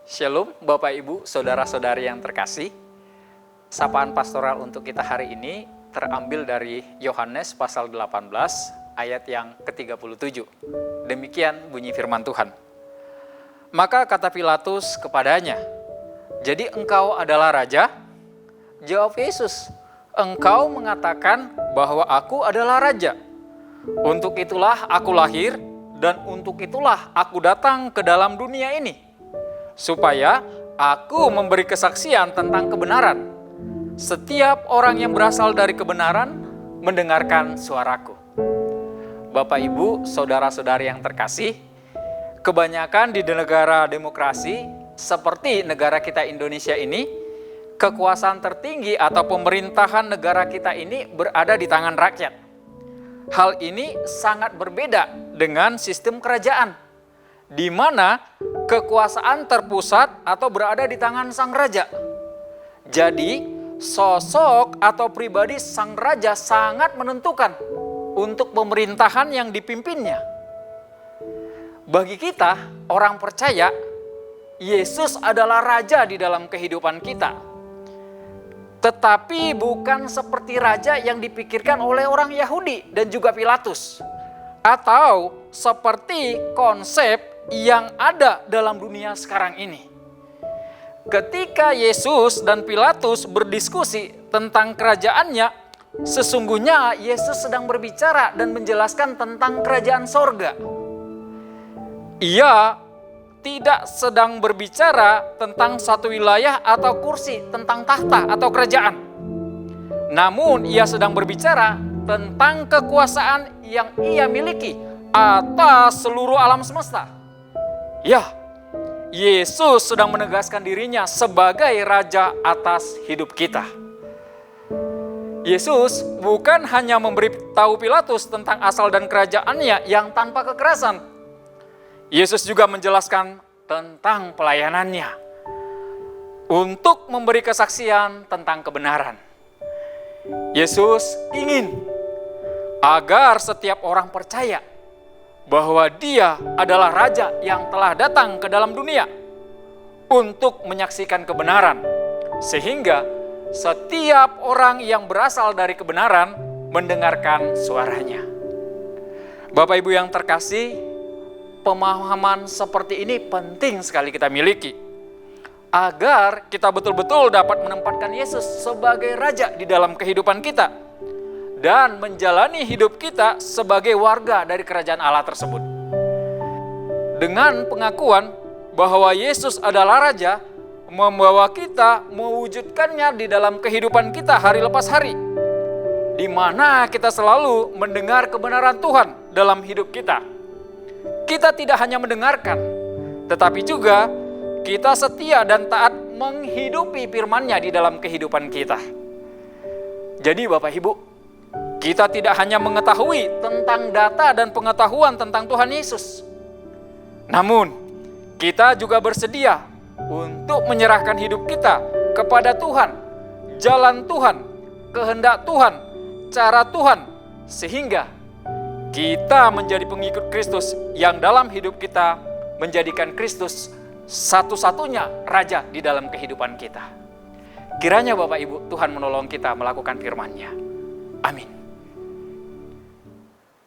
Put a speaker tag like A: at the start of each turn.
A: Shalom Bapak Ibu, Saudara-saudari yang terkasih. Sapaan pastoral untuk kita hari ini terambil dari Yohanes pasal 18 ayat yang ke-37. Demikian bunyi firman Tuhan. Maka kata Pilatus kepadanya, "Jadi engkau adalah raja?" Jawab Yesus, "Engkau mengatakan bahwa aku adalah raja. Untuk itulah aku lahir dan untuk itulah aku datang ke dalam dunia ini, supaya aku memberi kesaksian tentang kebenaran. Setiap orang yang berasal dari kebenaran mendengarkan suaraku." Bapak Ibu, saudara-saudari yang terkasih, kebanyakan di negara demokrasi seperti negara kita Indonesia ini, kekuasaan tertinggi atau pemerintahan negara kita ini berada di tangan rakyat. Hal ini sangat berbeda dengan sistem kerajaan, di mana kekuasaan terpusat atau berada di tangan sang raja. Jadi, sosok atau pribadi sang raja sangat menentukan untuk pemerintahan yang dipimpinnya. Bagi kita, orang percaya, Yesus adalah raja di dalam kehidupan kita. Tetapi bukan seperti raja yang dipikirkan oleh orang Yahudi dan juga Pilatus, atau seperti konsep yang ada dalam dunia sekarang ini. Ketika Yesus dan Pilatus berdiskusi tentang kerajaannya, sesungguhnya Yesus sedang berbicara dan menjelaskan tentang kerajaan sorga. Ia tidak sedang berbicara tentang satu wilayah atau kursi, tentang tahta atau kerajaan. Namun ia sedang berbicara tentang kekuasaan yang ia miliki atas seluruh alam semesta. Ya, Yesus sedang menegaskan dirinya sebagai raja atas hidup kita. Yesus bukan hanya memberitahu Pilatus tentang asal dan kerajaannya yang tanpa kekerasan. Yesus juga menjelaskan tentang pelayanannya untuk memberi kesaksian tentang kebenaran. Yesus ingin agar setiap orang percaya bahwa Dia adalah Raja yang telah datang ke dalam dunia untuk menyaksikan kebenaran, sehingga setiap orang yang berasal dari kebenaran mendengarkan suaranya. Bapak Ibu yang terkasih, pemahaman seperti ini penting sekali kita miliki agar kita betul-betul dapat menempatkan Yesus sebagai Raja di dalam kehidupan kita dan menjalani hidup kita sebagai warga dari kerajaan Allah tersebut. Dengan pengakuan bahwa Yesus adalah Raja, membawa kita mewujudkannya di dalam kehidupan kita hari lepas hari, di mana kita selalu mendengar kebenaran Tuhan dalam hidup kita. Kita tidak hanya mendengarkan, tetapi juga kita setia dan taat menghidupi firman-Nya di dalam kehidupan kita. Jadi Bapak Ibu, kita tidak hanya mengetahui tentang data dan pengetahuan tentang Tuhan Yesus, namun kita juga bersedia untuk menyerahkan hidup kita kepada Tuhan, jalan Tuhan, kehendak Tuhan, cara Tuhan, sehingga kita menjadi pengikut Kristus yang dalam hidup kita menjadikan Kristus satu-satunya Raja di dalam kehidupan kita. Kiranya Bapak Ibu, Tuhan menolong kita melakukan firman-Nya. Amin.